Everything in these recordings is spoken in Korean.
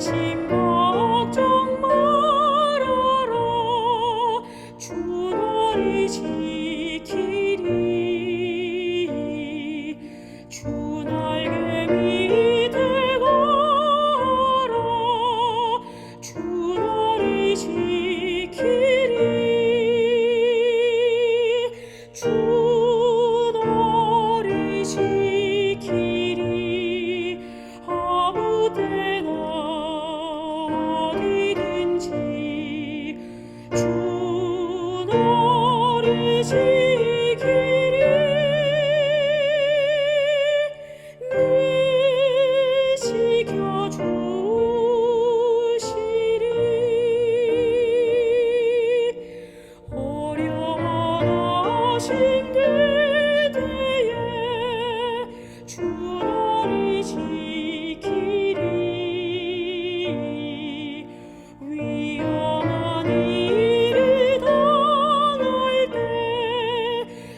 근심 걱정 말아라. 주 너를 지키리. 주 날개 밑에 가라. 주 너를 지키리. 주 너를 지키리. 아무 때나 어디든지 주 너를 지키리. 늘 지켜주시리. 어려워하신 그대에 주 너를 지키리. 위험한 일을 당할 때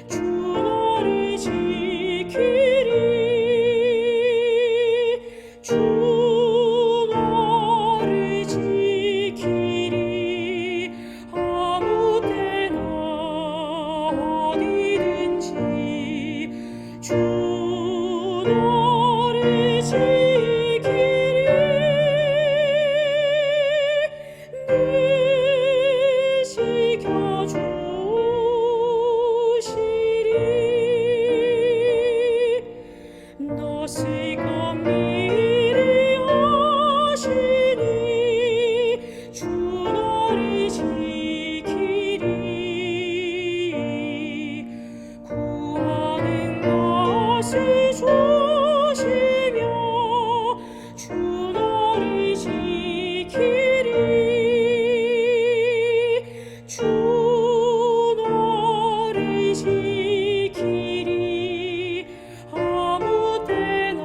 주 너를 지키리. 주 너를 지키리. 아무 때나 어디든지 주 너를 지키리. 늘 지켜주시리. 너 슬픔 미리 아시니 주 너를 지키리. 구하는 것을 주시며 주 너를 지키리. 주 너를 지키리. 아무 때나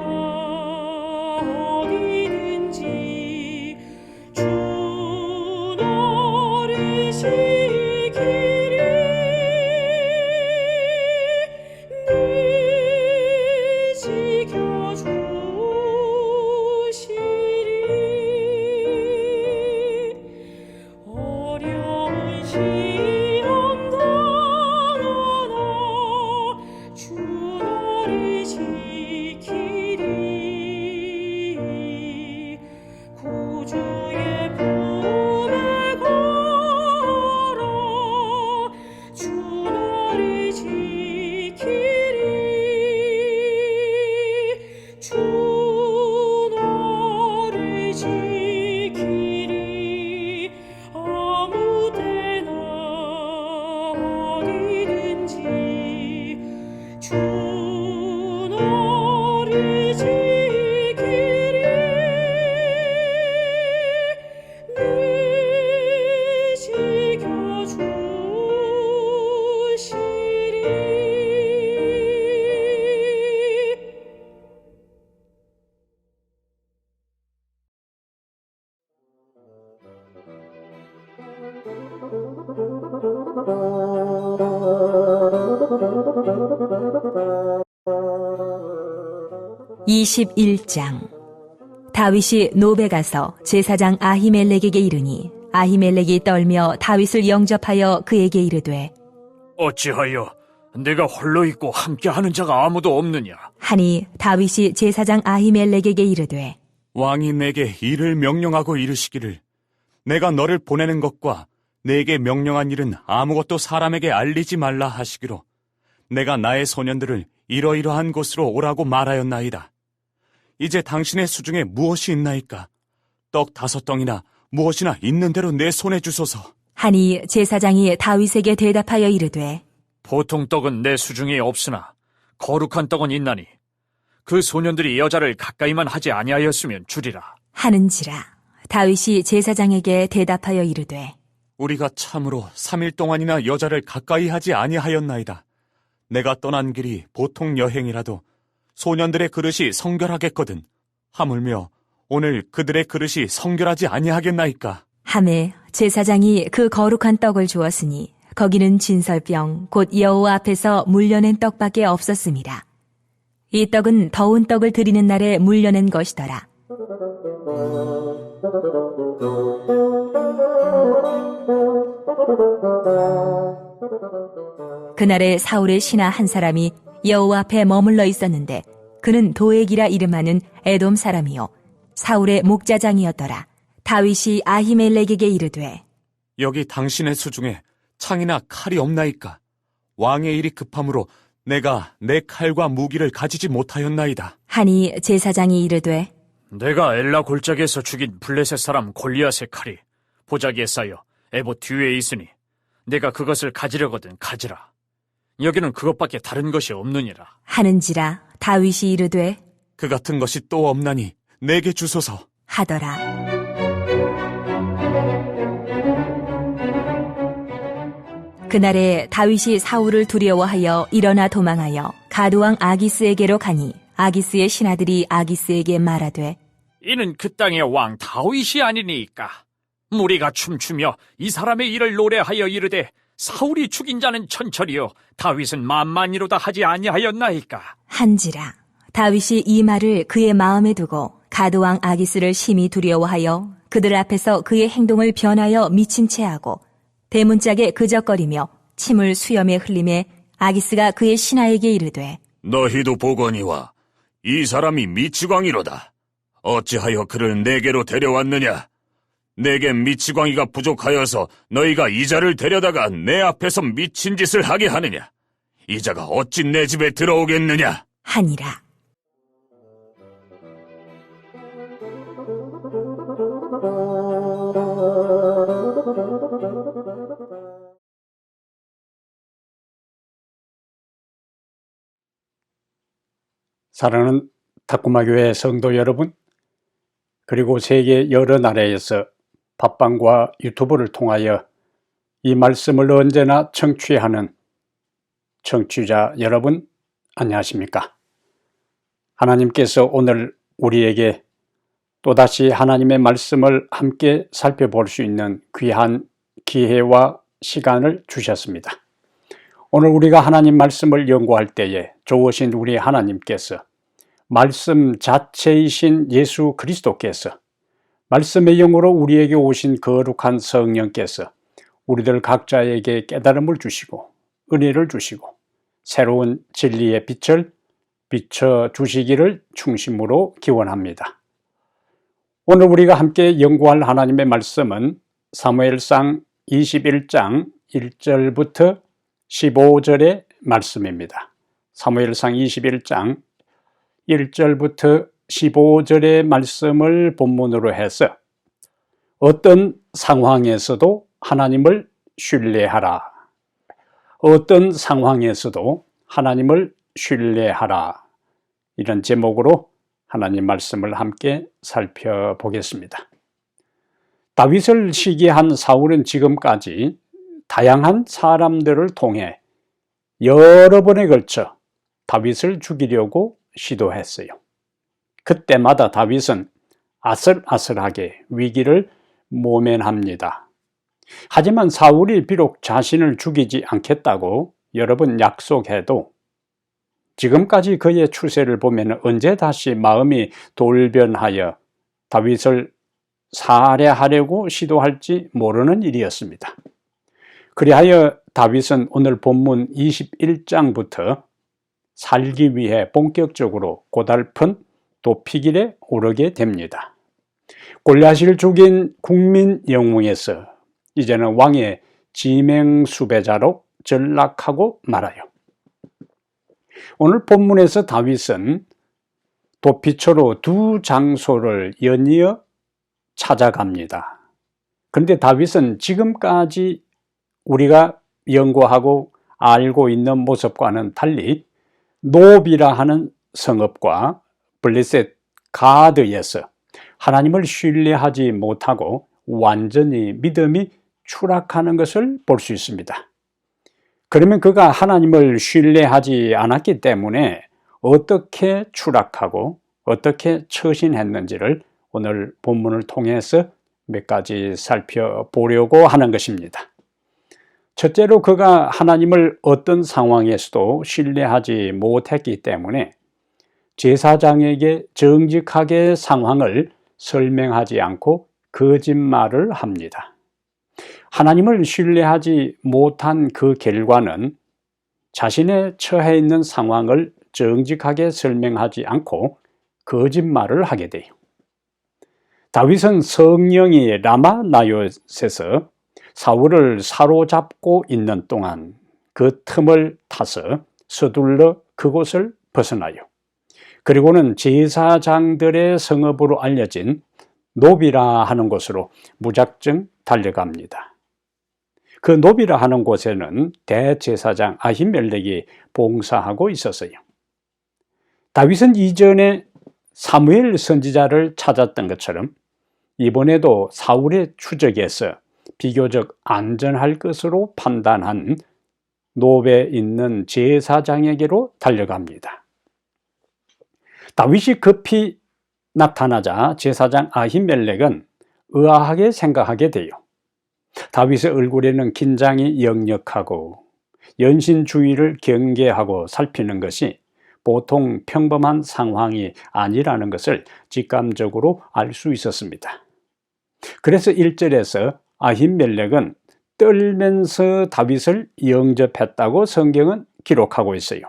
어디든지 주 너를 지키리. 늘 지켜주시리. 어려운 시험 당하나 주 너를 지키리. 구주의 품에 가라. 주 너를 지키리. 주 너를 지키리. 아무 때나 어디든지 주 너를 지키리. 늘 지켜주시리. 21장. 다윗이 노베 가서 제사장 아히멜렉에게 이르니 아히멜렉이 떨며 다윗을 영접하여 그에게 이르되 어찌하여 내가 홀로 있고 함께하는 자가 아무도 없느냐? 하니 다윗이 제사장 아히멜렉에게 이르되 왕이 내게 일을 명령하고 이르시기를 내가 너를 보내는 것과 내게 명령한 일은 아무것도 사람에게 알리지 말라 하시기로 내가 나의 소년들을 이러이러한 곳으로 오라고 말하였나이다. 이제 당신의 수중에 무엇이 있나이까? 떡 5덩이나 무엇이나 있는 대로 내 손에 주소서. 하니 제사장이 다윗에게 대답하여 이르되 보통 떡은 내 수중에 없으나 거룩한 떡은 있나니 그 소년들이 여자를 가까이만 하지 아니하였으면 주리라. 하는지라. 다윗이 제사장에게 대답하여 이르되 우리가 참으로 3일 동안이나 여자를 가까이 하지 아니하였나이다. 내가 떠난 길이 보통 여행이라도 소년들의 그릇이 성결하겠거든. 하물며 오늘 그들의 그릇이 성결하지 아니하겠나이까. 하매 제사장이 그 거룩한 떡을 주었으니 거기는 진설병 곧 여호와 앞에서 물려낸 떡밖에 없었습니다. 이 떡은 더운 떡을 드리는 날에 물려낸 것이더라. 그날에 사울의 신하 한 사람이 여호와 앞에 머물러 있었는데 그는 도액이라 이름하는 에돔 사람이요 사울의 목자장이었더라. 다윗이 아히멜렉에게 이르되 여기 당신의 수중에 창이나 칼이 없나이까? 왕의 일이 급함으로 내가 내 칼과 무기를 가지지 못하였나이다. 하니 제사장이 이르되 내가 엘라 골짜기에서 죽인 블레셋 사람 골리앗의 칼이 보자기에 쌓여 에봇 뒤에 있으니 내가 그것을 가지려거든 가지라. 여기는 그것밖에 다른 것이 없느니라. 하는지라 다윗이 이르되 그 같은 것이 또 없나니 내게 주소서. 하더라. 그날에 다윗이 사울을 두려워하여 일어나 도망하여 가드왕 아기스에게로 가니 아기스의 신하들이 아기스에게 말하되 이는 그 땅의 왕 다윗이 아니니까. 무리가 춤추며 이 사람의 일을 노래하여 이르되 사울이 죽인 자는 천천히요 다윗은 만만이로다 하지 아니하였나이까. 한지라 다윗이 이 말을 그의 마음에 두고 가드왕 아기스를 심히 두려워하여 그들 앞에서 그의 행동을 변하여 미친 채하고 대문짝에 그적거리며 침을 수염에 흘리매 아기스가 그의 신하에게 이르되 너희도 보거니와 이 사람이 미치광이로다. 어찌하여 그를 내게로 데려왔느냐? 내게 미치광이가 부족하여서 너희가 이자를 데려다가 내 앞에서 미친 짓을 하게 하느냐? 이자가 어찌 내 집에 들어오겠느냐? 하니라. 사랑하는 탁구마교회 성도 여러분, 그리고 세계 여러 나라에서 팟빵과 유튜브를 통하여 이 말씀을 언제나 청취하는 청취자 여러분, 안녕하십니까? 하나님께서 오늘 우리에게 또다시 하나님의 말씀을 함께 살펴볼 수 있는 귀한 기회와 시간을 주셨습니다. 오늘 우리가 하나님 말씀을 연구할 때에 좋으신 우리 하나님께서 말씀 자체이신 예수 그리스도께서 말씀의 영으로 우리에게 오신 거룩한 성령께서 우리들 각자에게 깨달음을 주시고 은혜를 주시고 새로운 진리의 빛을 비춰주시기를 충심으로 기원합니다. 오늘 우리가 함께 연구할 하나님의 말씀은 사무엘상 21장 1절부터 15절의 말씀입니다. 사무엘상 21장 1절부터 15절의 말씀을 본문으로 해서 어떤 상황에서도 하나님을 신뢰하라. 어떤 상황에서도 하나님을 신뢰하라. 이런 제목으로 하나님 말씀을 함께 살펴보겠습니다. 다윗을 시기한 사울은 지금까지 다양한 사람들을 통해 여러 번에 걸쳐 다윗을 죽이려고 시도했어요. 그때마다 다윗은 아슬아슬하게 위기를 모면합니다. 하지만 사울이 비록 자신을 죽이지 않겠다고 여러 번 약속해도 지금까지 그의 추세를 보면 언제 다시 마음이 돌변하여 다윗을 살해하려고 시도할지 모르는 일이었습니다. 그리하여 다윗은 오늘 본문 21장부터 살기 위해 본격적으로 고달픈 도피길에 오르게 됩니다. 골리앗을 죽인 국민 영웅에서 이제는 왕의 지명수배자로 전락하고 말아요. 오늘 본문에서 다윗은 도피처로 두 장소를 연이어 찾아갑니다. 그런데 다윗은 지금까지 우리가 연구하고 알고 있는 모습과는 달리 노비라 하는 성읍과 블레셋 가드에서 하나님을 신뢰하지 못하고 완전히 믿음이 추락하는 것을 볼 수 있습니다. 그러면 그가 하나님을 신뢰하지 않았기 때문에 어떻게 추락하고 어떻게 처신했는지를 오늘 본문을 통해서 몇 가지 살펴보려고 하는 것입니다. 첫째로 그가 하나님을 어떤 상황에서도 신뢰하지 못했기 때문에 제사장에게 정직하게 상황을 설명하지 않고 거짓말을 합니다. 하나님을 신뢰하지 못한 그 결과는 자신의 처해 있는 상황을 정직하게 설명하지 않고 거짓말을 하게 돼요. 다윗은 성령이 라마나요에서 사울을 사로잡고 있는 동안 그 틈을 타서 서둘러 그곳을 벗어나요. 그리고는 제사장들의 성읍으로 알려진 노비라 하는 곳으로 무작정 달려갑니다. 그 노비라 하는 곳에는 대제사장 아히멜렉이 봉사하고 있었어요. 다윗은 이전에 사무엘 선지자를 찾았던 것처럼 이번에도 사울의 추적에서 비교적 안전할 것으로 판단한 노베에 있는 제사장에게로 달려갑니다. 다윗이 급히 나타나자 제사장 아히멜렉은 의아하게 생각하게 돼요. 다윗의 얼굴에는 긴장이 역력하고 연신주의를 경계하고 살피는 것이 보통 평범한 상황이 아니라는 것을 직감적으로 알 수 있었습니다. 그래서 1절에서 아히멜렉은 떨면서 다윗을 영접했다고 성경은 기록하고 있어요.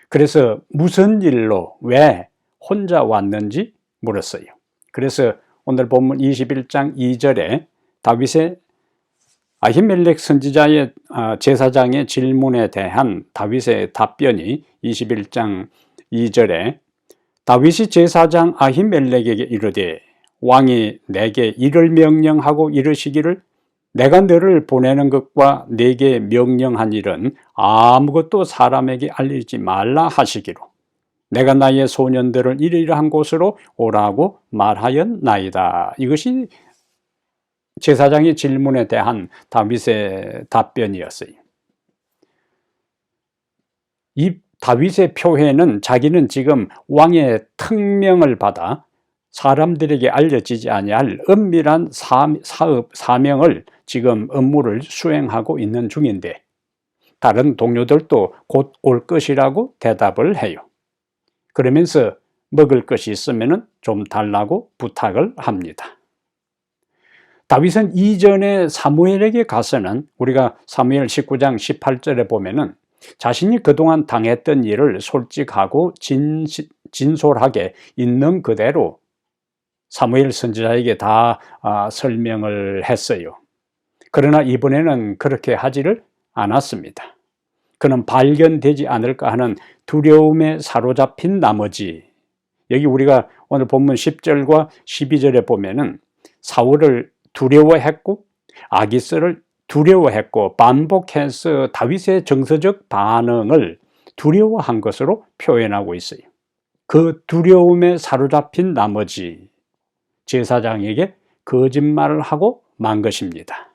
그래서 무슨 일로 왜 혼자 왔는지 물었어요. 그래서 오늘 본문 21장 2절에 다윗의 아히멜렉 선지자의 제사장의 질문에 대한 다윗의 답변이 21장 2절에 다윗이 제사장 아히멜렉에게 이르되 왕이 내게 이를 명령하고 이르시기를 내가 너를 보내는 것과 내게 명령한 일은 아무것도 사람에게 알리지 말라 하시기로 내가 나의 소년들을 이러이러한 곳으로 오라고 말하였나이다. 이것이 제사장의 질문에 대한 다윗의 답변이었어요. 이 다윗의 표현은 자기는 지금 왕의 특명을 받아 사람들에게 알려지지 아니할 은밀한 사명을 지금 업무를 수행하고 있는 중인데 다른 동료들도 곧 올 것이라고 대답을 해요. 그러면서 먹을 것이 있으면 좀 달라고 부탁을 합니다. 다윗은 이전에 사무엘에게 가서는 우리가 사무엘 19장 18절에 보면은 자신이 그동안 당했던 일을 솔직하고 진솔하게 있는 그대로 사무엘 선지자에게 다 설명을 했어요. 그러나 이번에는 그렇게 하지를 않았습니다. 그는 발견되지 않을까 하는 두려움에 사로잡힌 나머지 여기 우리가 오늘 본문 10절과 12절에 보면은 사울을 두려워했고 아기스를 두려워했고 반복해서 다윗의 정서적 반응을 두려워한 것으로 표현하고 있어요. 그 두려움에 사로잡힌 나머지 제사장에게 거짓말을 하고 만 것입니다.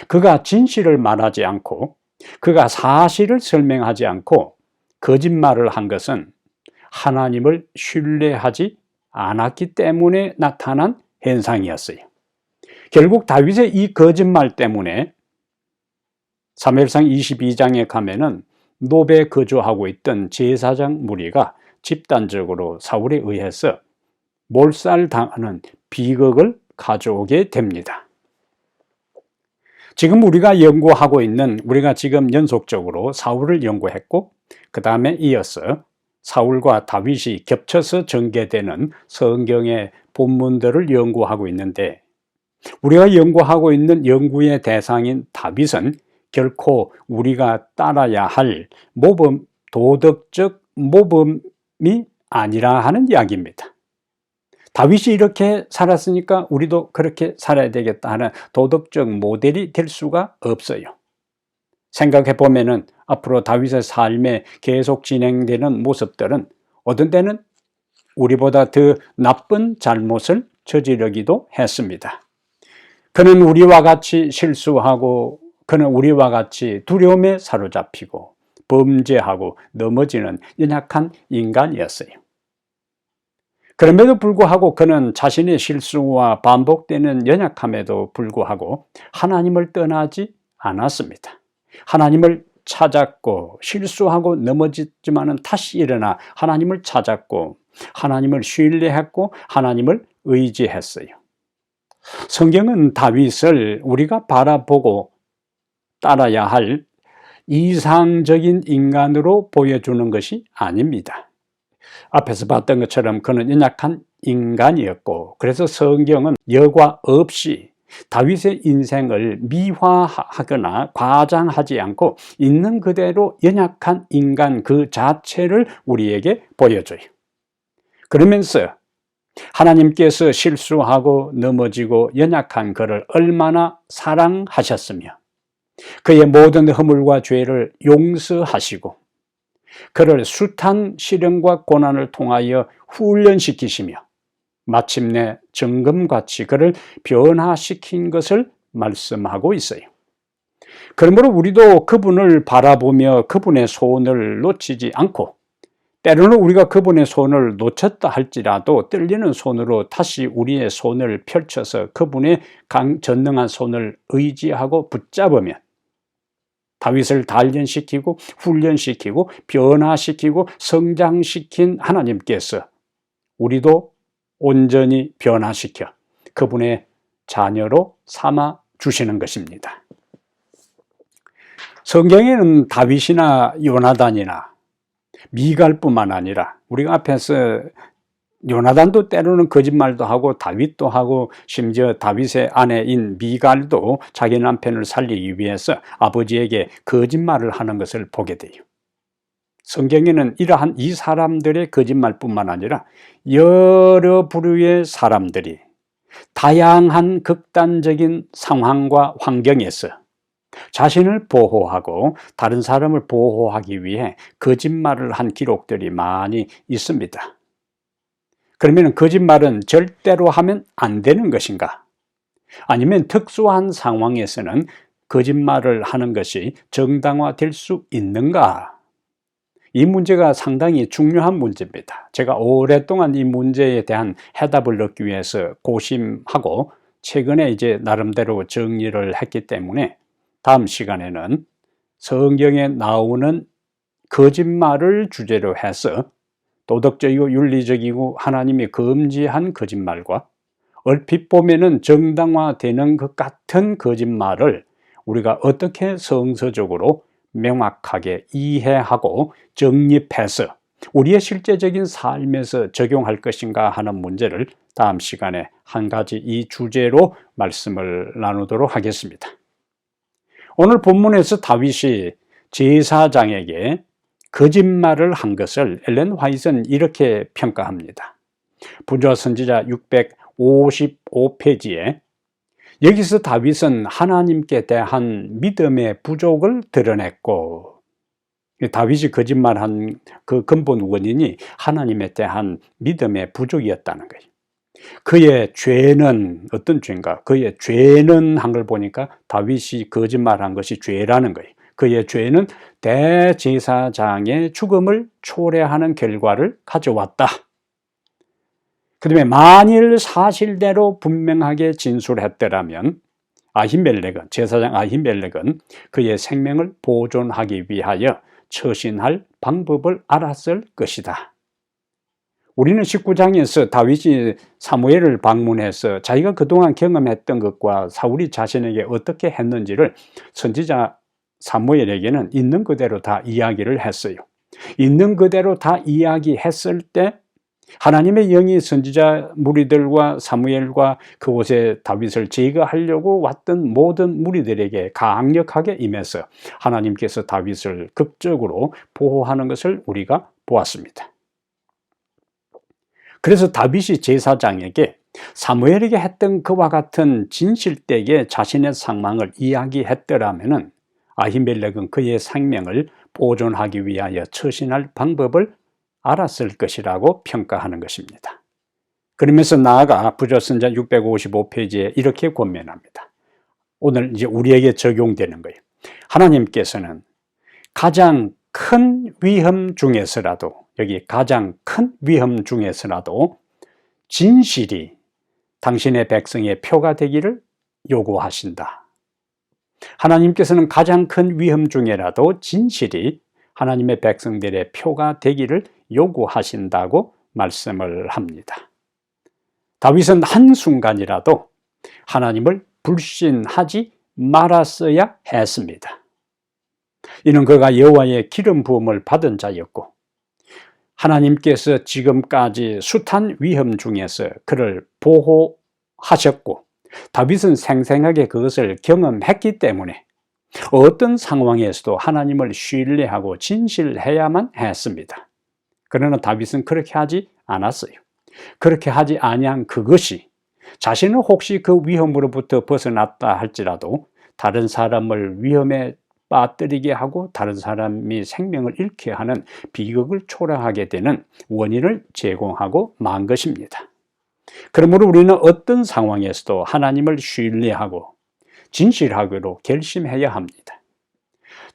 그가 진실을 말하지 않고 그가 사실을 설명하지 않고 거짓말을 한 것은 하나님을 신뢰하지 않았기 때문에 나타난 현상이었어요. 결국 다윗의 이 거짓말 때문에 사무엘상 22장에 가면은 노베에 거주하고 있던 제사장 무리가 집단적으로 사울에 의해서 몰살당하는 비극을 가져오게 됩니다. 지금 우리가 지금 연속적으로 사울을 연구했고 그 다음에 이어서 사울과 다윗이 겹쳐서 전개되는 성경의 본문들을 연구하고 있는데 우리가 연구하고 있는 연구의 대상인 다윗은 결코 우리가 따라야 할 도덕적 모범이 아니라 하는 이야기입니다. 다윗이 이렇게 살았으니까 우리도 그렇게 살아야 되겠다 하는 도덕적 모델이 될 수가 없어요. 생각해 보면은 앞으로 다윗의 삶에 계속 진행되는 모습들은 어떤 때는 우리보다 더 나쁜 잘못을 저지르기도 했습니다. 그는 우리와 같이 실수하고 그는 우리와 같이 두려움에 사로잡히고 범죄하고 넘어지는 연약한 인간이었어요. 그럼에도 불구하고 그는 자신의 실수와 반복되는 연약함에도 불구하고 하나님을 떠나지 않았습니다. 하나님을 찾았고 실수하고 넘어지지만은 다시 일어나 하나님을 찾았고 하나님을 신뢰했고 하나님을 의지했어요. 성경은 다윗을 우리가 바라보고 따라야 할 이상적인 인간으로 보여주는 것이 아닙니다. 앞에서 봤던 것처럼 그는 연약한 인간이었고, 그래서 성경은 여과 없이 다윗의 인생을 미화하거나 과장하지 않고 있는 그대로 연약한 인간 그 자체를 우리에게 보여줘요. 그러면서 하나님께서 실수하고 넘어지고 연약한 그를 얼마나 사랑하셨으며 그의 모든 허물과 죄를 용서하시고 그를 숱한 시련과 고난을 통하여 훈련시키시며 마침내 정금같이 그를 변화시킨 것을 말씀하고 있어요. 그러므로 우리도 그분을 바라보며 그분의 손을 놓치지 않고, 때로는 우리가 그분의 손을 놓쳤다 할지라도 떨리는 손으로 다시 우리의 손을 펼쳐서 그분의 전능한 손을 의지하고 붙잡으면 다윗을 단련시키고 훈련시키고 변화시키고 성장시킨 하나님께서 우리도 온전히 변화시켜 그분의 자녀로 삼아 주시는 것입니다. 성경에는 다윗이나 요나단이나 미갈뿐만 아니라 우리가 앞에서 요나단도 때로는 거짓말도 하고 다윗도 하고 심지어 다윗의 아내인 미갈도 자기 남편을 살리기 위해서 아버지에게 거짓말을 하는 것을 보게 돼요. 성경에는 이러한 이 사람들의 거짓말뿐만 아니라 여러 부류의 사람들이 다양한 극단적인 상황과 환경에서 자신을 보호하고 다른 사람을 보호하기 위해 거짓말을 한 기록들이 많이 있습니다. 그러면 거짓말은 절대로 하면 안 되는 것인가? 아니면 특수한 상황에서는 거짓말을 하는 것이 정당화될 수 있는가? 이 문제가 상당히 중요한 문제입니다. 제가 오랫동안 이 문제에 대한 해답을 얻기 위해서 고심하고 최근에 이제 나름대로 정리를 했기 때문에 다음 시간에는 성경에 나오는 거짓말을 주제로 해서 도덕적이고 윤리적이고 하나님이 금지한 거짓말과 얼핏 보면은 정당화되는 것 같은 거짓말을 우리가 어떻게 성서적으로 명확하게 이해하고 정립해서 우리의 실제적인 삶에서 적용할 것인가 하는 문제를 다음 시간에 한 가지 이 주제로 말씀을 나누도록 하겠습니다. 오늘 본문에서 다윗이 제사장에게 거짓말을 한 것을 엘렌 화이트는 이렇게 평가합니다. 부조 선지자 655페이지에 여기서 다윗은 하나님께 대한 믿음의 부족을 드러냈고, 다윗이 거짓말한 그 근본 원인이 하나님에 대한 믿음의 부족이었다는 거예요. 그의 죄는 어떤 죄인가? 그의 죄는 한 걸 보니까 다윗이 거짓말한 것이 죄라는 거예요. 그의 죄는 대제사장의 죽음을 초래하는 결과를 가져왔다. 그 다음에 만일 사실대로 분명하게 진술했더라면 아히멜렉은, 제사장 아히멜렉은 그의 생명을 보존하기 위하여 처신할 방법을 알았을 것이다. 우리는 19장에서 다윗이 사무엘을 방문해서 자기가 그동안 경험했던 것과 사울이 자신에게 어떻게 했는지를 선지자 사무엘에게는 있는 그대로 다 이야기를 했어요. 있는 그대로 다 이야기했을 때 하나님의 영이 선지자 무리들과 사무엘과 그곳에 다윗을 제거하려고 왔던 모든 무리들에게 강력하게 임해서 하나님께서 다윗을 극적으로 보호하는 것을 우리가 보았습니다. 그래서 다윗이 제사장에게 사무엘에게 했던 그와 같은 진실되게 자신의 상황을 이야기했더라면 아히멜렉은 그의 생명을 보존하기 위하여 처신할 방법을 알았을 것이라고 평가하는 것입니다. 그러면서 나아가 부조선자 655페이지에 이렇게 권면합니다. 오늘 이제 우리에게 적용되는 거예요. 하나님께서는 가장 큰 위험 중에서라도, 여기 가장 큰 위험 중에서라도 진실이 당신의 백성의 표가 되기를 요구하신다. 하나님께서는 가장 큰 위험 중에라도 진실이 하나님의 백성들의 표가 되기를 요구하신다고 말씀을 합니다. 다윗은 한순간이라도 하나님을 불신하지 말았어야 했습니다. 이는 그가 여호와의 기름 부음을 받은 자였고 하나님께서 지금까지 숱한 위험 중에서 그를 보호하셨고 다윗은 생생하게 그것을 경험했기 때문에 어떤 상황에서도 하나님을 신뢰하고 진실해야만 했습니다. 그러나 다윗은 그렇게 하지 않았어요. 그렇게 하지 아니한 그것이 자신은 혹시 그 위험으로부터 벗어났다 할지라도 다른 사람을 위험에 빠뜨리게 하고 다른 사람이 생명을 잃게 하는 비극을 초래하게 되는 원인을 제공하고 만 것입니다. 그러므로 우리는 어떤 상황에서도 하나님을 신뢰하고 진실하기로 결심해야 합니다.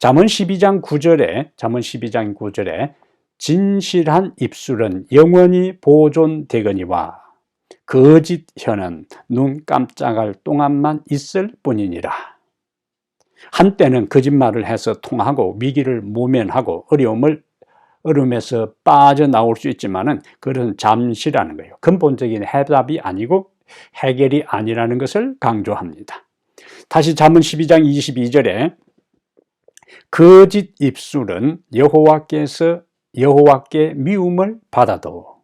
잠언 12장 9절에 진실한 입술은 영원히 보존되거니와 거짓 혀는 눈 깜짝할 동안만 있을 뿐이니라. 한때는 거짓말을 해서 통하고 위기를 모면하고 어려움에서 빠져나올 수 있지만은 그것은 잠시라는 거예요. 근본적인 해답이 아니고 해결이 아니라는 것을 강조합니다. 다시 잠언 12장 22절에 거짓 입술은 여호와께 미움을 받아도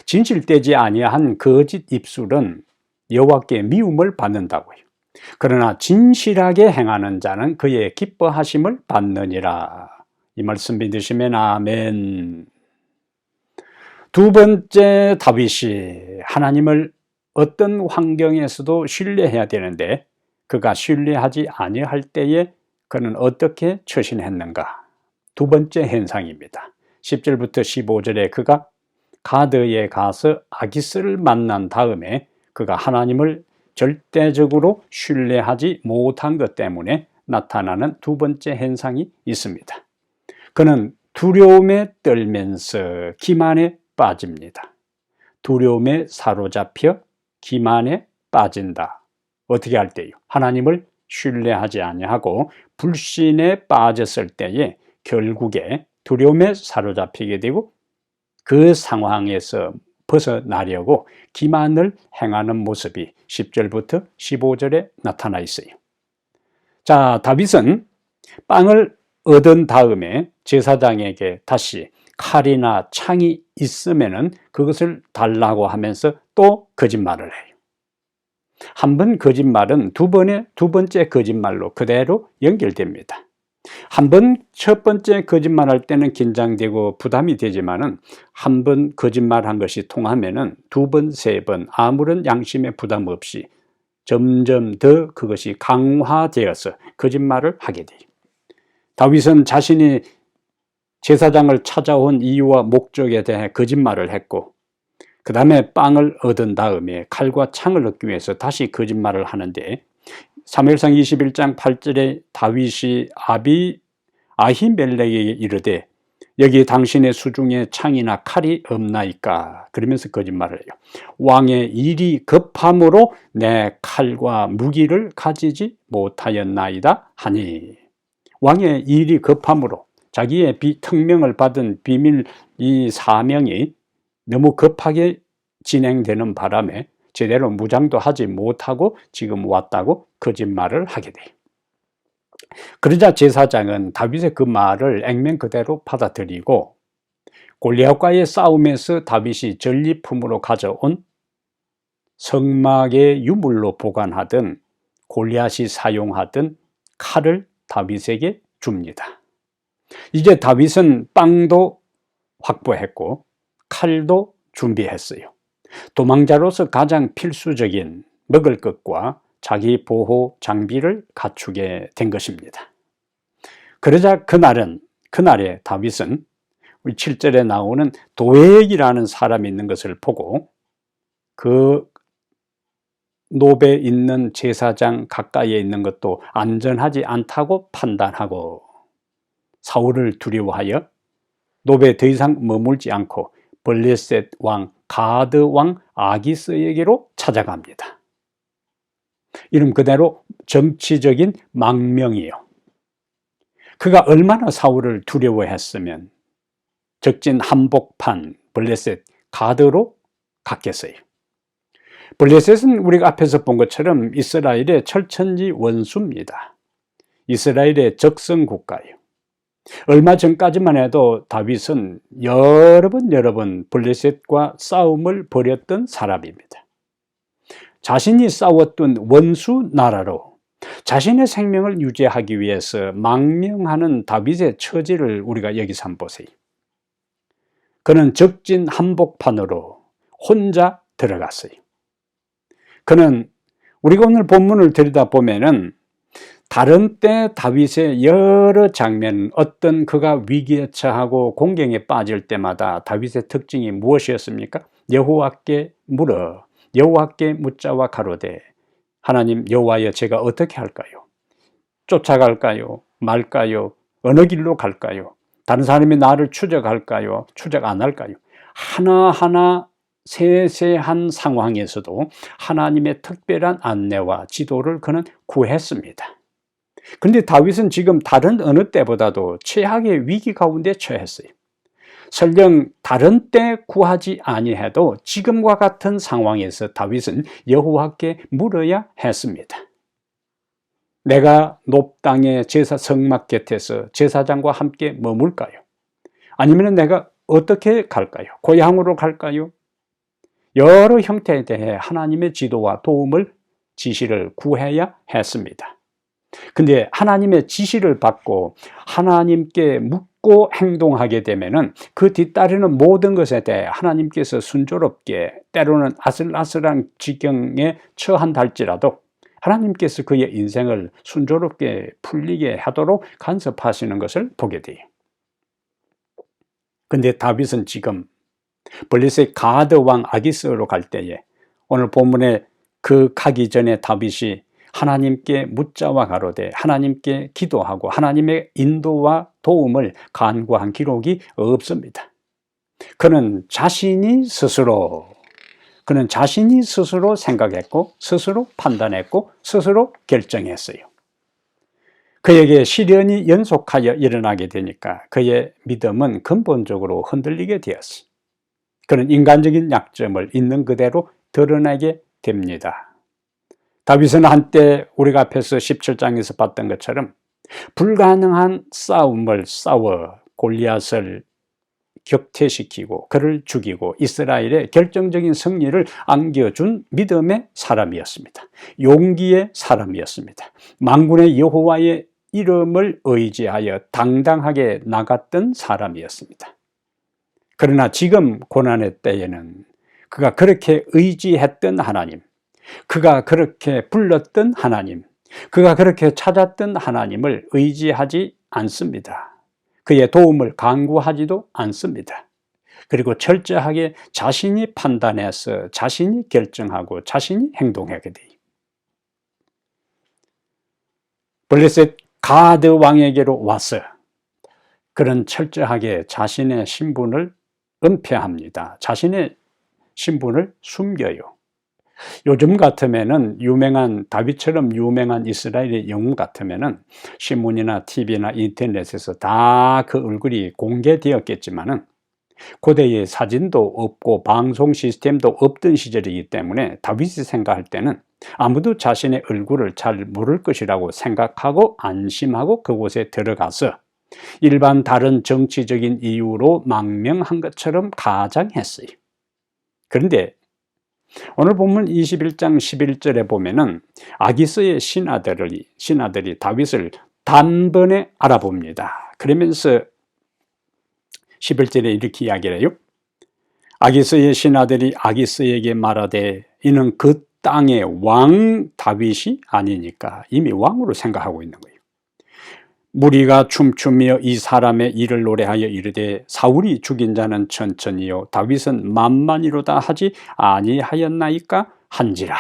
진실되지 아니한 거짓 입술은 여호와께 미움을 받는다고요. 그러나 진실하게 행하는 자는 그의 기뻐하심을 받느니라. 이 말씀 믿으시면 아멘. 두 번째, 다윗이 하나님을 어떤 환경에서도 신뢰해야 되는데 그가 신뢰하지 아니할 때에 그는 어떻게 처신했는가? 두 번째 현상입니다. 10절부터 15절에 그가 가드에 가서 아기스를 만난 다음에 그가 하나님을 절대적으로 신뢰하지 못한 것 때문에 나타나는 두 번째 현상이 있습니다. 그는 두려움에 떨면서 기만에 빠집니다. 두려움에 사로잡혀 기만에 빠진다. 어떻게 할 때요? 하나님을 신뢰하지 아니하고 불신에 빠졌을 때에 결국에 두려움에 사로잡히게 되고 그 상황에서 벗어나려고 기만을 행하는 모습이 10절부터 15절에 나타나 있어요. 자, 다윗은 빵을 얻은 다음에 제사장에게 다시 칼이나 창이 있으면은 그것을 달라고 하면서 또 거짓말을 해요. 한 번 거짓말은 두 번째 거짓말로 그대로 연결됩니다. 한 번 첫 번째 거짓말할 때는 긴장되고 부담이 되지만은 한 번 거짓말한 것이 통하면은 두 번, 세 번 아무런 양심의 부담 없이 점점 더 그것이 강화되어서 거짓말을 하게 돼요. 다윗은 자신이 제사장을 찾아온 이유와 목적에 대해 거짓말을 했고 그 다음에 빵을 얻은 다음에 칼과 창을 얻기 위해서 다시 거짓말을 하는데 사무엘상 21장 8절에 다윗이 아히멜렉에게 이르되 여기 당신의 수중에 창이나 칼이 없나이까? 그러면서 거짓말을 해요. 왕의 일이 급함으로 내 칼과 무기를 가지지 못하였나이다 하니 왕의 일이 급함으로 자기의 특명을 받은 비밀 이 사명이 너무 급하게 진행되는 바람에 제대로 무장도 하지 못하고 지금 왔다고 거짓말을 하게 돼요. 그러자 제사장은 다윗의 그 말을 액면 그대로 받아들이고 골리앗과의 싸움에서 다윗이 전리품으로 가져온 성막의 유물로 보관하던 골리앗이 사용하던 칼을 다윗에게 줍니다. 이제 다윗은 빵도 확보했고 칼도 준비했어요. 도망자로서 가장 필수적인 먹을 것과 자기 보호 장비를 갖추게 된 것입니다. 그러자 그날에 다윗은 7절에 나오는 도액이라는 사람이 있는 것을 보고 그 노베에 있는 제사장 가까이에 있는 것도 안전하지 않다고 판단하고 사울을 두려워하여 노베에 더 이상 머물지 않고 블레셋 왕 가드 왕 아기스에게로 찾아갑니다. 이름 그대로 정치적인 망명이요. 그가 얼마나 사울을 두려워했으면 적진 한복판 블레셋 가드로 갔겠어요. 블레셋은 우리가 앞에서 본 것처럼 이스라엘의 철천지 원수입니다. 이스라엘의 적성 국가예요. 얼마 전까지만 해도 다윗은 여러 번 블레셋과 싸움을 벌였던 사람입니다. 자신이 싸웠던 원수 나라로 자신의 생명을 유지하기 위해서 망명하는 다윗의 처지를 우리가 여기서 한번 보세요. 그는 적진 한복판으로 혼자 들어갔어요. 그는 우리가 오늘 본문을 들여다보면은 다른 때 다윗의 여러 장면, 어떤 그가 위기에 처하고 공경에 빠질 때마다 다윗의 특징이 무엇이었습니까? 여호와께 물어, 여호와께 묻자와 가로되, 하나님 여호와여, 제가 어떻게 할까요? 쫓아갈까요? 말까요? 어느 길로 갈까요? 다른 사람이 나를 추적할까요? 추적 안 할까요? 하나하나 세세한 상황에서도 하나님의 특별한 안내와 지도를 그는 구했습니다. 그런데 다윗은 지금 다른 어느 때보다도 최악의 위기 가운데 처했어요. 설령 다른 때 구하지 아니해도 지금과 같은 상황에서 다윗은 여호와께 물어야 했습니다. 내가 높당의 제사 성막 곁에서 제사장과 함께 머물까요? 아니면 내가 어떻게 갈까요? 고향으로 갈까요? 여러 형태에 대해 하나님의 지도와 도움을, 지시를 구해야 했습니다. 근데 하나님의 지시를 받고 하나님께 묻고 행동하게 되면은 그 뒤따르는 모든 것에 대해 하나님께서 순조롭게, 때로는 아슬아슬한 지경에 처한다 할지라도 하나님께서 그의 인생을 순조롭게 풀리게 하도록 간섭하시는 것을 보게 돼요. 근데 다윗은 지금 블레셋 가드 왕 아기스로 갈 때에, 오늘 본문에 그 가기 전에 다윗이 하나님께 묻자와 가로되 하나님께 기도하고 하나님의 인도와 도움을 간구한 기록이 없습니다. 그는 자신이 스스로 생각했고, 스스로 판단했고, 스스로 결정했어요. 그에게 시련이 연속하여 일어나게 되니까 그의 믿음은 근본적으로 흔들리게 되었어요. 그는 인간적인 약점을 있는 그대로 드러내게 됩니다. 다윗은 한때 우리가 앞에서 17장에서 봤던 것처럼 불가능한 싸움을 싸워 골리앗을 격퇴시키고 그를 죽이고 이스라엘의 결정적인 승리를 안겨준 믿음의 사람이었습니다. 용기의 사람이었습니다. 만군의 여호와의 이름을 의지하여 당당하게 나갔던 사람이었습니다. 그러나 지금 고난의 때에는 그가 그렇게 의지했던 하나님, 그가 그렇게 불렀던 하나님, 그가 그렇게 찾았던 하나님을 의지하지 않습니다. 그의 도움을 간구하지도 않습니다. 그리고 철저하게 자신이 판단해서 자신이 결정하고 자신이 행동하게 돼요. 블레셋 가드 왕에게로 와서 그는 철저하게 자신의 신분을 은폐합니다. 자신의 신분을 숨겨요. 요즘 같으면은 다윗처럼 유명한 이스라엘의 영웅 같으면은 신문이나 TV나 인터넷에서 다 그 얼굴이 공개되었겠지만은 고대에 사진도 없고 방송 시스템도 없던 시절이기 때문에 다윗이 생각할 때는 아무도 자신의 얼굴을 잘 모를 것이라고 생각하고 안심하고 그곳에 들어가서 일반 다른 정치적인 이유로 망명한 것처럼 가장했어요. 그런데 오늘 본문 21장 11절에 보면은 아기스의 신하들이 다윗을 단번에 알아봅니다. 그러면서 11절에 이렇게 이야기를 해요. 아기스의 신하들이 아기스에게 말하되 이는 그 땅의 왕 다윗이 아니니까, 이미 왕으로 생각하고 있는 거예요. 무리가 춤추며 이 사람의 일을 노래하여 이르되 사울이 죽인 자는 천천히요 다윗은 만만이로다 하지 아니하였나이까 한지라.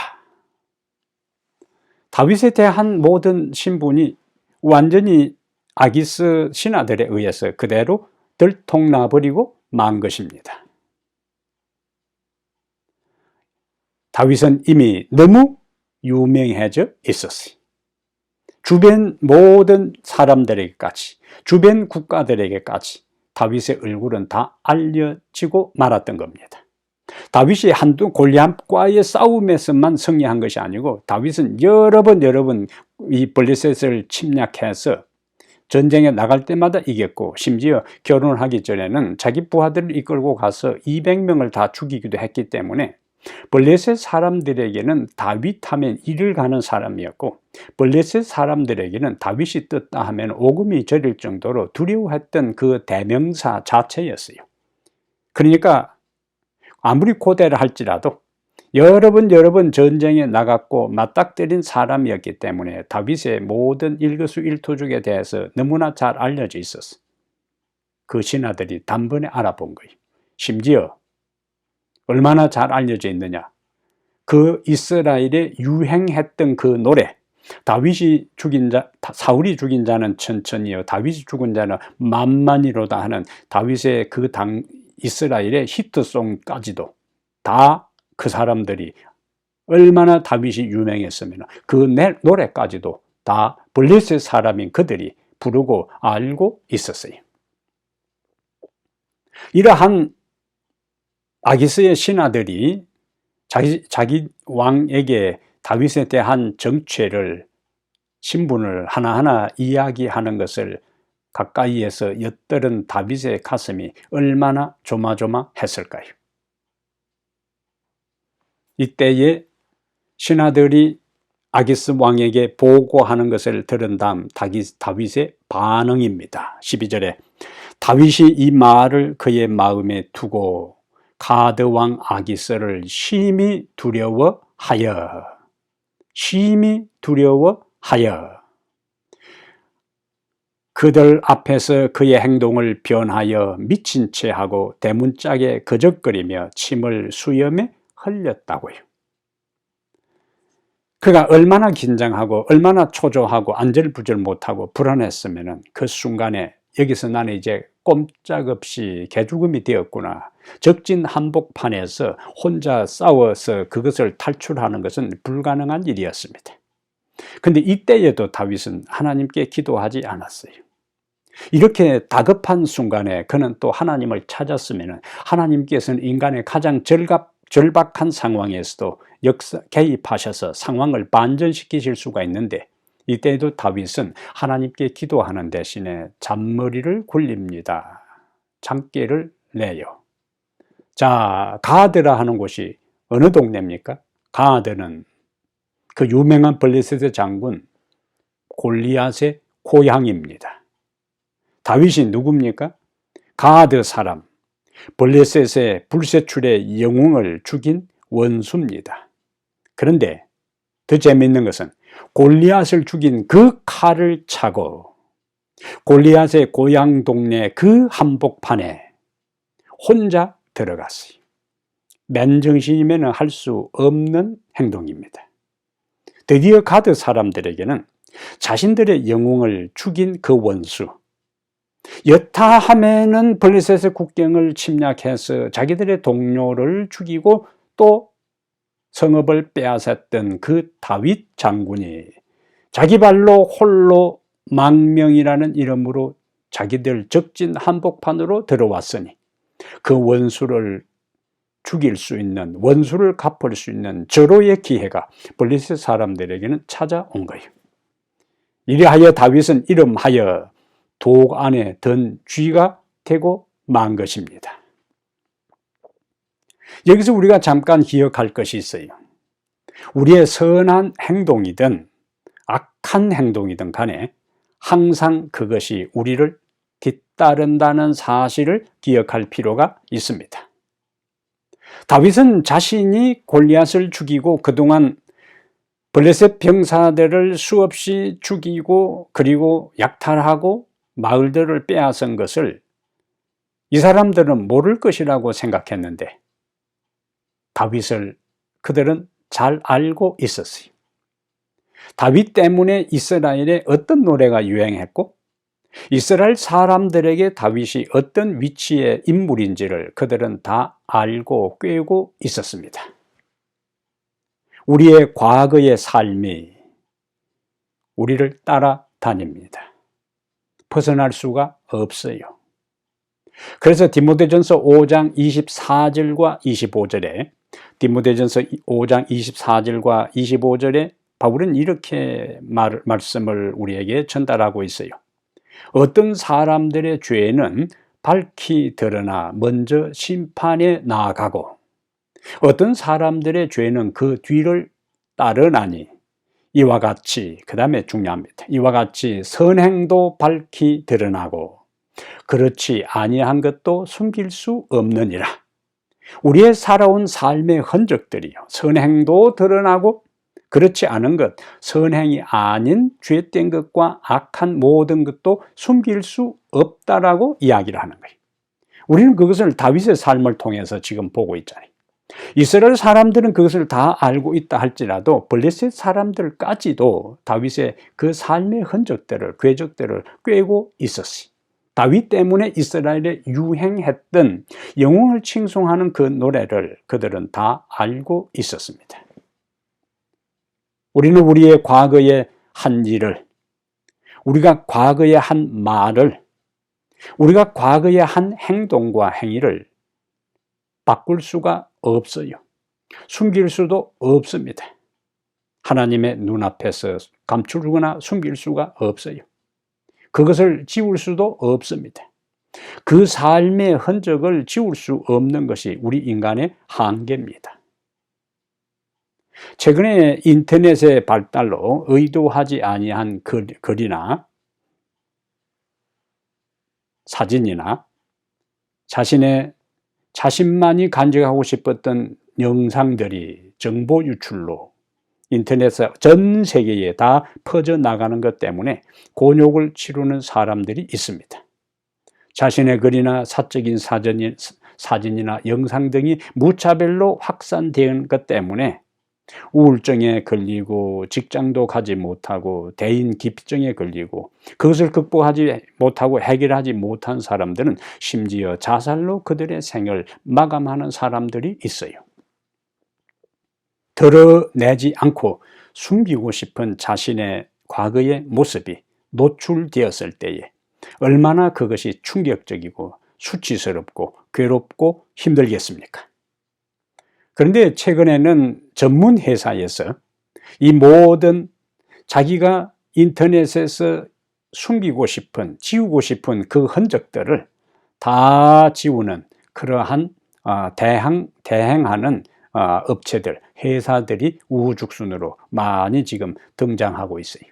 다윗에 대한 모든 신분이 완전히 아기스 신하들에 의해서 그대로 들통나버리고 만 것입니다. 다윗은 이미 너무 유명해져 있었어요. 주변 모든 사람들에게까지, 주변 국가들에게까지 다윗의 얼굴은 다 알려지고 말았던 겁니다. 다윗이 한두 골리앗과의 싸움에서만 승리한 것이 아니고 다윗은 여러 번 이 블레셋을 침략해서 전쟁에 나갈 때마다 이겼고 심지어 결혼하기 전에는 자기 부하들을 이끌고 가서 200명을 다 죽이기도 했기 때문에 블레셋 사람들에게는 다윗 하면 이를 가는 사람이었고 블레셋 사람들에게는 다윗이 떴다 하면 오금이 저릴 정도로 두려워했던 그 대명사 자체였어요. 그러니까 아무리 고대를 할지라도 여러 번 전쟁에 나갔고 맞닥뜨린 사람이었기 때문에 다윗의 모든 일거수일투족에 대해서 너무나 잘 알려져 있었어. 그 신하들이 단번에 알아본 거예요. 심지어 얼마나 잘 알려져 있느냐. 그 이스라엘에 유행했던 그 노래, 사울이 죽인 자는 천천히요, 다윗이 죽은 자는 만만이로다 하는 다윗의 그 이스라엘의 히트송까지도 다 그 사람들이 얼마나 다윗이 유명했으면 그 노래까지도 다 블레셋 사람인 그들이 부르고 알고 있었어요. 이러한 아기스의 신하들이 자기 왕에게 다윗에 대한 정체를, 신분을 하나하나 이야기하는 것을 가까이에서 엿들은 다윗의 가슴이 얼마나 조마조마했을까요? 이때에 신하들이 아기스 왕에게 보고하는 것을 들은 다음 다윗의 반응입니다. 12절에 다윗이 이 말을 그의 마음에 두고 가드 왕 아기스를 심히 두려워하여 그들 앞에서 그의 행동을 변하여 미친 채 하고 대문짝에 거적거리며 침을 수염에 흘렸다고요. 그가 얼마나 긴장하고 얼마나 초조하고 안절부절 못하고 불안했으면 그 순간에 여기서 나는 이제 꼼짝없이 개죽음이 되었구나. 적진 한복판에서 혼자 싸워서 그것을 탈출하는 것은 불가능한 일이었습니다. 그런데 이때에도 다윗은 하나님께 기도하지 않았어요. 이렇게 다급한 순간에 그는 또 하나님을 찾았으면 하나님께서는 인간의 가장 절박한 상황에서도 개입하셔서 상황을 반전시키실 수가 있는데 이때에도 다윗은 하나님께 기도하는 대신에 잔머리를 굴립니다. 장깨를 내요. 자, 가드라 하는 곳이 어느 동네입니까? 가드는 그 유명한 블레셋의 장군 골리앗의 고향입니다. 다윗이 누굽니까? 가드 사람, 블레셋의 불세출의 영웅을 죽인 원수입니다. 그런데 더 재미있는 것은 골리앗을 죽인 그 칼을 차고 골리앗의 고향 동네 그 한복판에 혼자 들어갔어요. 맨정신이면 할 수 없는 행동입니다. 드디어 가드 사람들에게는 자신들의 영웅을 죽인 그 원수, 여타하면은 블레셋의 국경을 침략해서 자기들의 동료를 죽이고 또 성읍을 빼앗았던 그 다윗 장군이 자기 발로 홀로 망명이라는 이름으로 자기들 적진 한복판으로 들어왔으니 그 원수를 죽일 수 있는, 원수를 갚을 수 있는 절호의 기회가 블레셋 사람들에게는 찾아온 거예요. 이리하여 다윗은 이름하여 독 안에 든 쥐가 되고 만 것입니다. 여기서 우리가 잠깐 기억할 것이 있어요. 우리의 선한 행동이든 악한 행동이든 간에 항상 그것이 우리를 뒤따른다는 사실을 기억할 필요가 있습니다. 다윗은 자신이 골리앗을 죽이고 그동안 블레셋 병사들을 수없이 죽이고 그리고 약탈하고 마을들을 빼앗은 것을 이 사람들은 모를 것이라고 생각했는데 다윗을 그들은 잘 알고 있었어요. 다윗 때문에 이스라엘에 어떤 노래가 유행했고 이스라엘 사람들에게 다윗이 어떤 위치의 인물인지를 그들은 다 알고 꿰고 있었습니다. 우리의 과거의 삶이 우리를 따라다닙니다. 벗어날 수가 없어요. 그래서 디모데전서 5장 24절과 25절에 디모데전서 5장 24절과 25절에 바울은 이렇게 말씀을 우리에게 전달하고 있어요. 어떤 사람들의 죄는 밝히 드러나 먼저 심판에 나아가고 어떤 사람들의 죄는 그 뒤를 따르나니 이와 같이, 그 다음에 중요합니다. 이와 같이 선행도 밝히 드러나고 그렇지 아니한 것도 숨길 수 없느니라. 우리의 살아온 삶의 흔적들이요, 선행도 드러나고 그렇지 않은 것, 선행이 아닌 죄된 것과 악한 모든 것도 숨길 수 없다라고 이야기를 하는 거예요. 우리는 그것을 다윗의 삶을 통해서 지금 보고 있잖아요. 이스라엘 사람들은 그것을 다 알고 있다 할지라도 블레셋 사람들까지도 다윗의 그 삶의 흔적들을, 궤적들을 꿰고 있었어요. 다윗 때문에 이스라엘에 유행했던 영웅을 칭송하는 그 노래를 그들은 다 알고 있었습니다. 우리는 우리의 과거의 한 일을, 우리가 과거에 한 말을, 우리가 과거에 한 행동과 행위를 바꿀 수가 없어요. 숨길 수도 없습니다. 하나님의 눈앞에서 감추거나 숨길 수가 없어요. 그것을 지울 수도 없습니다. 그 삶의 흔적을 지울 수 없는 것이 우리 인간의 한계입니다. 최근에 인터넷의 발달로 의도하지 아니한 글이나 사진이나 자신만이 간직하고 싶었던 영상들이 정보 유출로 인터넷에 전 세계에 다 퍼져나가는 것 때문에 곤욕을 치르는 사람들이 있습니다. 자신의 글이나 사적인 사진이나 영상 등이 무차별로 확산된 것 때문에 우울증에 걸리고 직장도 가지 못하고 대인 기피증에 걸리고 그것을 극복하지 못하고 해결하지 못한 사람들은 심지어 자살로 그들의 생을 마감하는 사람들이 있어요. 드러내지 않고 숨기고 싶은 자신의 과거의 모습이 노출되었을 때에 얼마나 그것이 충격적이고 수치스럽고 괴롭고 힘들겠습니까? 그런데 최근에는 전문 회사에서 이 모든 자기가 인터넷에서 숨기고 싶은, 지우고 싶은 그 흔적들을 다 지우는 그러한 대행하는 업체들, 회사들이 우후죽순으로 많이 지금 등장하고 있어요.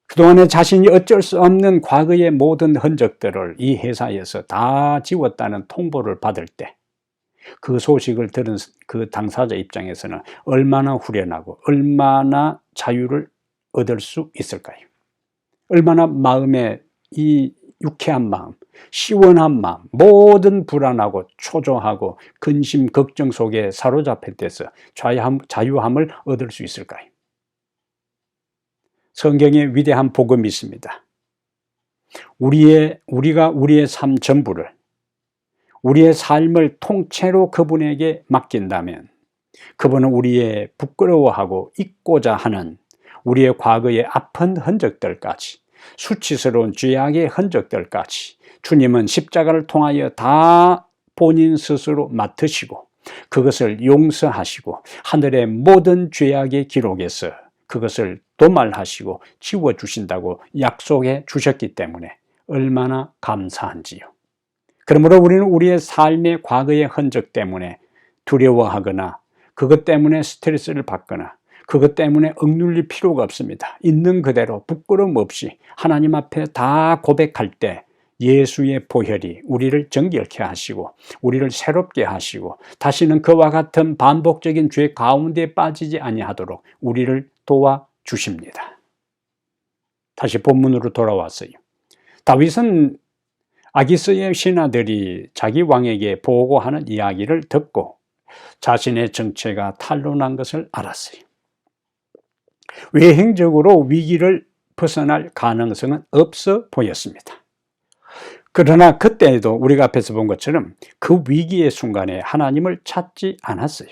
그동안에 자신이 어쩔 수 없는 과거의 모든 흔적들을 이 회사에서 다 지웠다는 통보를 받을 때 그 소식을 들은 그 당사자 입장에서는 얼마나 후련하고 얼마나 자유를 얻을 수 있을까요? 얼마나 마음에 이 유쾌한 마음, 시원한 마음, 모든 불안하고 초조하고 근심, 걱정 속에 사로잡힐 때서 자유함을 얻을 수 있을까요? 성경에 위대한 복음이 있습니다. 우리가 우리의 삶 전부를, 우리의 삶을 통째로 그분에게 맡긴다면 그분은 우리의 부끄러워하고 잊고자 하는 우리의 과거의 아픈 흔적들까지, 수치스러운 죄악의 흔적들까지 주님은 십자가를 통하여 다 본인 스스로 맡으시고 그것을 용서하시고 하늘의 모든 죄악의 기록에서 그것을 도말하시고 지워주신다고 약속해 주셨기 때문에 얼마나 감사한지요. 그러므로 우리는 우리의 삶의 과거의 흔적 때문에 두려워하거나 그것 때문에 스트레스를 받거나 그것 때문에 억눌릴 필요가 없습니다. 있는 그대로 부끄러움 없이 하나님 앞에 다 고백할 때 예수의 보혈이 우리를 정결케 하시고 우리를 새롭게 하시고 다시는 그와 같은 반복적인 죄 가운데 빠지지 아니하도록 우리를 도와주십니다. 다시 본문으로 돌아왔어요. 다윗은 아기스의 신하들이 자기 왕에게 보고하는 이야기를 듣고 자신의 정체가 탄로난 것을 알았어요. 외행적으로 위기를 벗어날 가능성은 없어 보였습니다. 그러나 그때에도 우리가 앞에서 본 것처럼 그 위기의 순간에 하나님을 찾지 않았어요.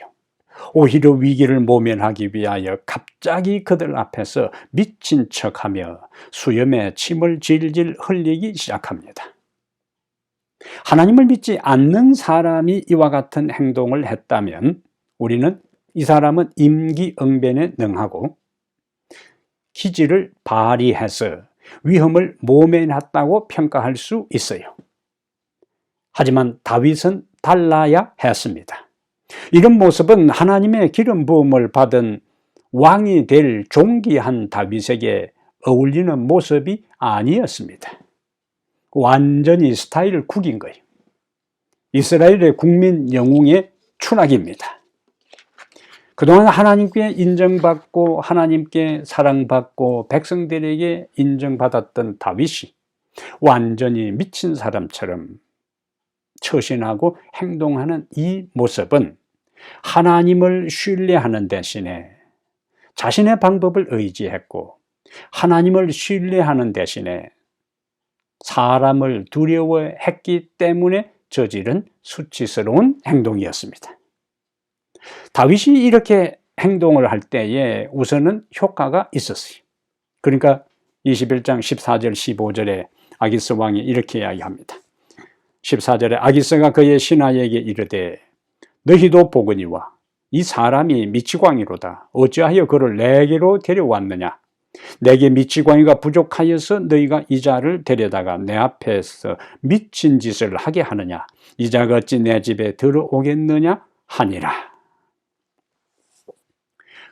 오히려 위기를 모면하기 위하여 갑자기 그들 앞에서 미친 척하며 수염에 침을 질질 흘리기 시작합니다. 하나님을 믿지 않는 사람이 이와 같은 행동을 했다면 우리는 이 사람은 임기응변에 능하고 기지를 발휘해서 위험을 모면했다고 평가할 수 있어요. 하지만 다윗은 달라야 했습니다. 이런 모습은 하나님의 기름 부음을 받은 왕이 될 존귀한 다윗에게 어울리는 모습이 아니었습니다. 완전히 스타일을 구긴 거예요. 이스라엘의 국민 영웅의 추락입니다. 그동안 하나님께 인정받고 하나님께 사랑받고 백성들에게 인정받았던 다윗이 완전히 미친 사람처럼 처신하고 행동하는 이 모습은 하나님을 신뢰하는 대신에 자신의 방법을 의지했고 하나님을 신뢰하는 대신에 사람을 두려워했기 때문에 저지른 수치스러운 행동이었습니다. 다윗이 이렇게 행동을 할 때에 우선은 효과가 있었어요. 그러니까 21장 14절 15절에 아기스 왕이 이렇게 이야기합니다. 14절에 아기스가 그의 신하에게 이르되 너희도 보거니와 이 사람이 미치광이로다. 어찌하여 그를 내게로 데려왔느냐? 내게 미치광이가 부족하여서 너희가 이 자를 데려다가 내 앞에서 미친 짓을 하게 하느냐? 이 자가 어찌 내 집에 들어오겠느냐? 하니라.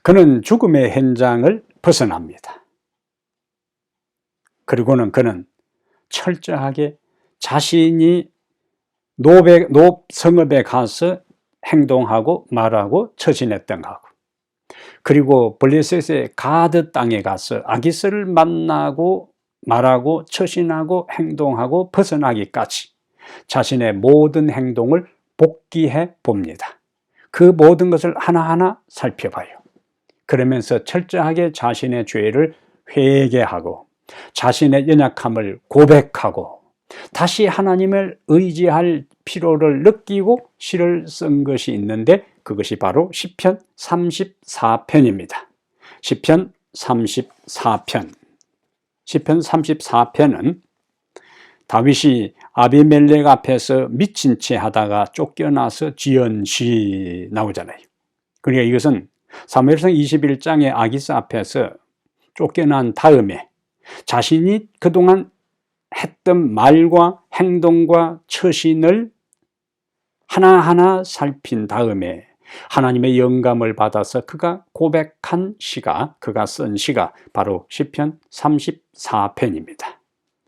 그는 죽음의 현장을 벗어납니다. 그리고는 그는 철저하게 자신이 성읍에 가서 행동하고 말하고 처신했던 거고, 그리고 블레셋의 가드 땅에 가서 아기스를 만나고 말하고 처신하고 행동하고 벗어나기까지 자신의 모든 행동을 복기해 봅니다. 그 모든 것을 하나하나 살펴봐요. 그러면서 철저하게 자신의 죄를 회개하고 자신의 연약함을 고백하고 다시 하나님을 의지할 필요를 느끼고 시를 쓴 것이 있는데 그것이 바로 시편 34편입니다. 시편 34편. 시편 34편은 다윗이 아비멜렉 앞에서 미친 채 하다가 쫓겨나서 지은 시 나오잖아요. 그러니까 이것은 사무엘상 21장의 아기스 앞에서 쫓겨난 다음에 자신이 그동안 했던 말과 행동과 처신을 하나하나 살핀 다음에 하나님의 영감을 받아서 그가 고백한 시가, 그가 쓴 시가 바로 시편 34편입니다.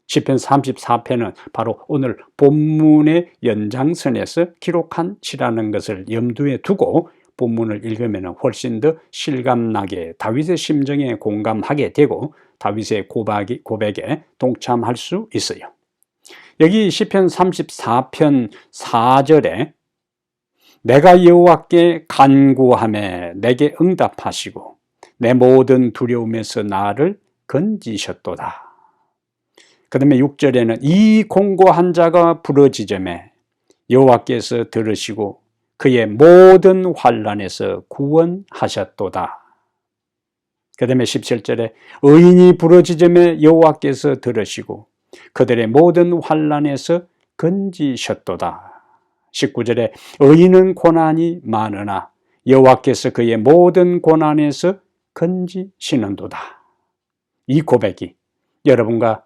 시편 34편은 바로 오늘 본문의 연장선에서 기록한 시라는 것을 염두에 두고 본문을 읽으면 훨씬 더 실감나게 다윗의 심정에 공감하게 되고 다윗의 고백에 동참할 수 있어요. 여기 시편 34편 4절에 내가 여호와께 간구하매 내게 응답하시고 내 모든 두려움에서 나를 건지셨도다. 그 다음에 6절에는 이 공고한 자가 부러지점에 여호와께서 들으시고 그의 모든 환난에서 구원하셨도다. 그 다음에 17절에 의인이 부러지점에 여호와께서 들으시고 그들의 모든 환난에서 건지셨도다. 19절에 의인은 고난이 많으나 여호와께서 그의 모든 고난에서 건지시는도다. 이 고백이 여러분과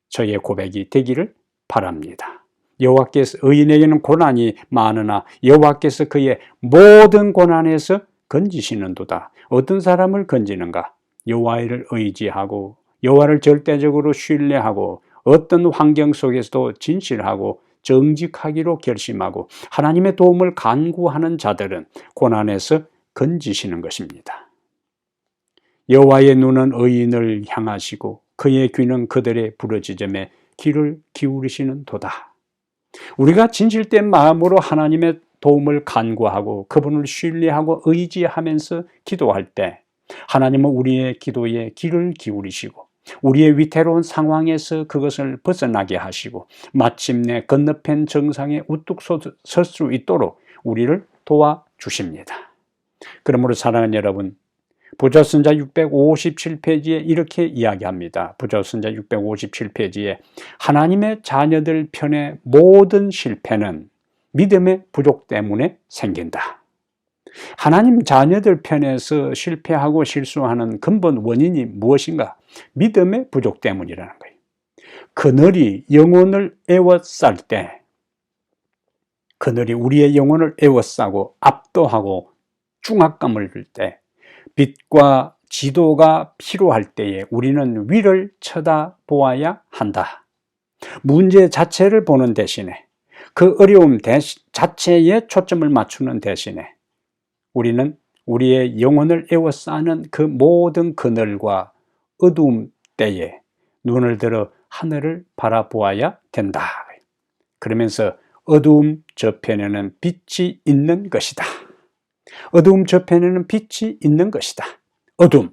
저의 고백이 되기를 바랍니다. 여호와께서 의인에게는 고난이 많으나 여호와께서 그의 모든 고난에서 건지시는도다. 어떤 사람을 건지는가? 여호와를 의지하고 여호와를 절대적으로 신뢰하고 어떤 환경 속에서도 진실하고 정직하기로 결심하고 하나님의 도움을 간구하는 자들은 고난에서 건지시는 것입니다. 여호와의 눈은 의인을 향하시고 그의 귀는 그들의 부르짖음에 귀를 기울이시는 도다. 우리가 진실된 마음으로 하나님의 도움을 간구하고 그분을 신뢰하고 의지하면서 기도할 때 하나님은 우리의 기도에 귀를 기울이시고 우리의 위태로운 상황에서 그것을 벗어나게 하시고 마침내 건너편 정상에 우뚝 설 수 있도록 우리를 도와주십니다. 그러므로 사랑하는 여러분, 부조선자 657페이지에 이렇게 이야기합니다. 부조선자 657페이지에 하나님의 자녀들 편의 모든 실패는 믿음의 부족 때문에 생긴다. 하나님 자녀들 편에서 실패하고 실수하는 근본 원인이 무엇인가? 믿음의 부족 때문이라는 거예요. 그늘이 영혼을 에워쌀 때, 그늘이 우리의 영혼을 에워싸고 압도하고 중압감을 줄 때, 빛과 지도가 필요할 때에 우리는 위를 쳐다보아야 한다. 문제 자체를 보는 대신에, 그 어려움 자체에 초점을 맞추는 대신에 우리는 우리의 영혼을 에워싸는 그 모든 그늘과 어두움 때에 눈을 들어 하늘을 바라보아야 된다. 그러면서 어두움 저편에는 빛이 있는 것이다. 어두움 저편에는 빛이 있는 것이다. 어둠,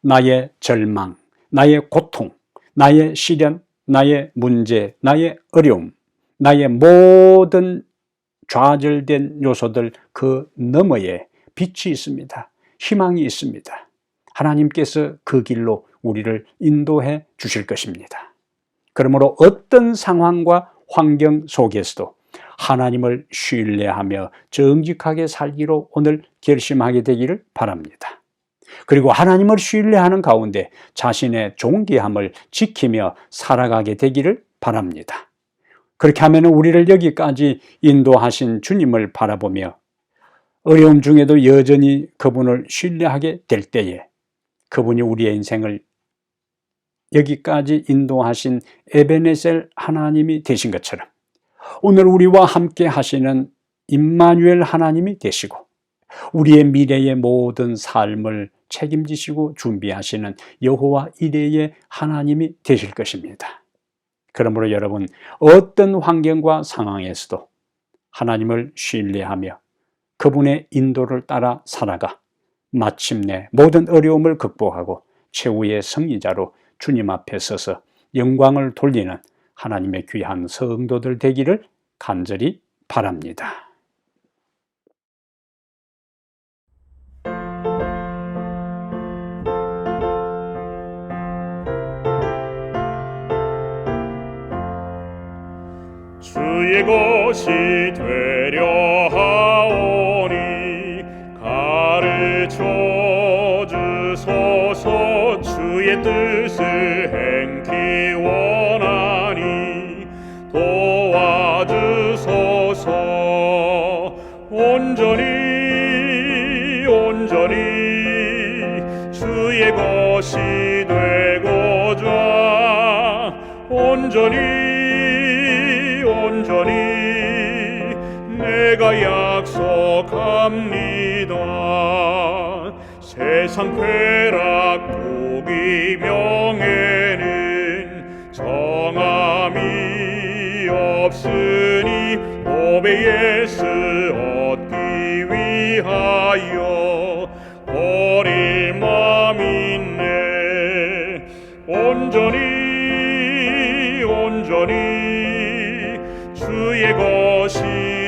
나의 절망, 나의 고통, 나의 시련, 나의 문제, 나의 어려움, 나의 모든 좌절된 요소들 그 너머에 빛이 있습니다. 희망이 있습니다. 하나님께서 그 길로 우리를 인도해 주실 것입니다. 그러므로 어떤 상황과 환경 속에서도 하나님을 신뢰하며 정직하게 살기로 오늘 결심하게 되기를 바랍니다. 그리고 하나님을 신뢰하는 가운데 자신의 존귀함을 지키며 살아가게 되기를 바랍니다. 그렇게 하면 우리를 여기까지 인도하신 주님을 바라보며 어려움 중에도 여전히 그분을 신뢰하게 될 때에 그분이 우리의 인생을 여기까지 인도하신 에베네셀 하나님이 되신 것처럼 오늘 우리와 함께 하시는 임마누엘 하나님이 되시고 우리의 미래의 모든 삶을 책임지시고 준비하시는 여호와 이레의 하나님이 되실 것입니다. 그러므로 여러분, 어떤 환경과 상황에서도 하나님을 신뢰하며 그분의 인도를 따라 살아가 마침내 모든 어려움을 극복하고 최후의 승리자로 주님 앞에 서서 영광을 돌리는 하나님의 귀한 성도들 되기를 간절히 바랍니다. 주의 것이 되려 하오니 가르쳐 주소서. 주의 뜻을 행기 원하니 도와주소서. 온전히 주의 것이 되고자 온전히 내가 약속합니다. 세상 쾌락 부귀 명예는 정함이 없으니 오베 예수 얻기 위하여 버릴 맘 있네. 온전히 주의 것이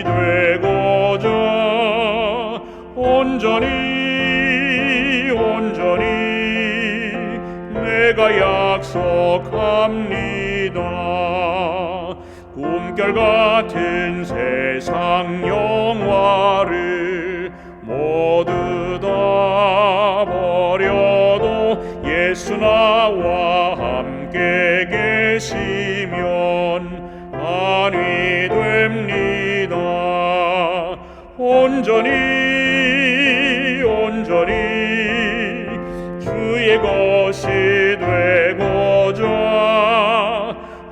되고자 온전히 내가 약속합니다. 꿈결 같은 세상 영화를 모두 다 버려도 예수 나와 함께 계시면 안위 됩니다. 온전히 주의 것이 되고자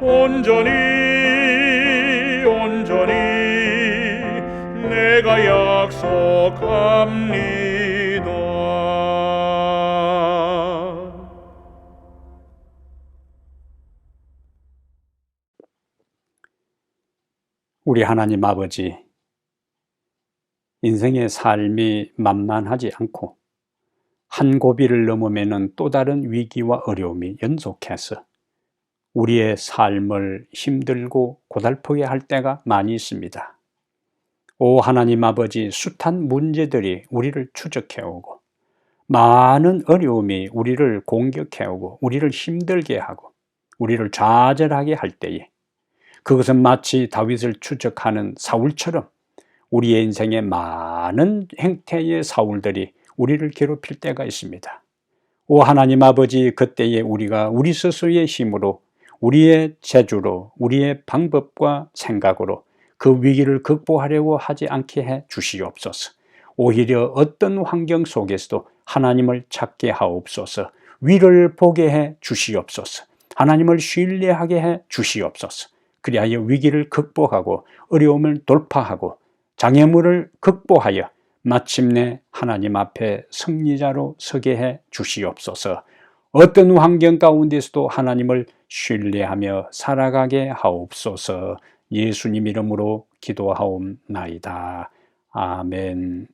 온전히 내가 약속합니다. 우리 하나님 아버지, 인생의 삶이 만만하지 않고 한 고비를 넘으면 또 다른 위기와 어려움이 연속해서 우리의 삶을 힘들고 고달프게 할 때가 많이 있습니다. 오 하나님 아버지, 숱한 문제들이 우리를 추적해오고 많은 어려움이 우리를 공격해오고 우리를 힘들게 하고 우리를 좌절하게 할 때에 그것은 마치 다윗을 추적하는 사울처럼 우리의 인생에 많은 형태의 사울들이 우리를 괴롭힐 때가 있습니다. 오 하나님 아버지, 그때에 우리가 우리 스스로의 힘으로, 우리의 재주로, 우리의 방법과 생각으로 그 위기를 극복하려고 하지 않게 해 주시옵소서. 오히려 어떤 환경 속에서도 하나님을 찾게 하옵소서. 위를 보게 해 주시옵소서. 하나님을 신뢰하게 해 주시옵소서. 그리하여 위기를 극복하고 어려움을 돌파하고 장애물을 극복하여 마침내 하나님 앞에 승리자로 서게 해 주시옵소서. 어떤 환경 가운데서도 하나님을 신뢰하며 살아가게 하옵소서. 예수님 이름으로 기도하옵나이다. 아멘.